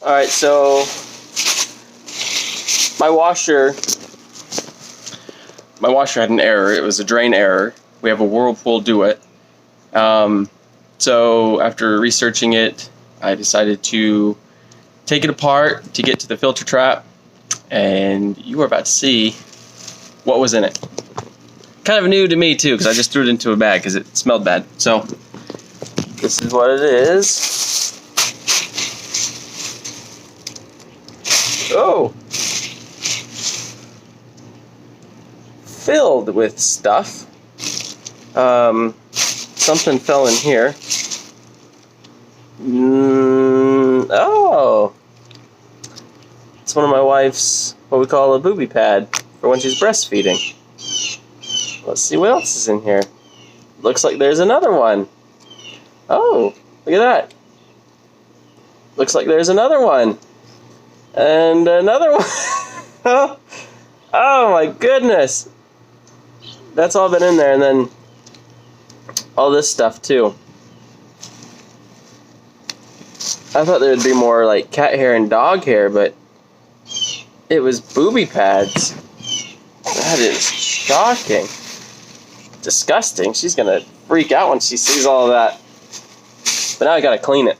Alright, so my washer had an error. It was a drain error. We have a Whirlpool Duet. So after researching it, I decided to take it apart to get to the filter trap, and you are about to see what was in it. Kind of new to me too, because I just threw it into a bag because it smelled bad. So this is what it is. Oh, filled with stuff. Something fell in here. Oh, it's one of my wife's, what we call a booby pad for when she's breastfeeding. Let's see what else is in here. Looks like there's another one. Oh, look at that. Looks like there's another one. And another one. Oh my goodness. That's all been in there, and then all this stuff too. I thought there would be more like cat hair and dog hair, but it was booby pads. That is shocking. Disgusting. She's gonna freak out when she sees all of that. But now I gotta clean it.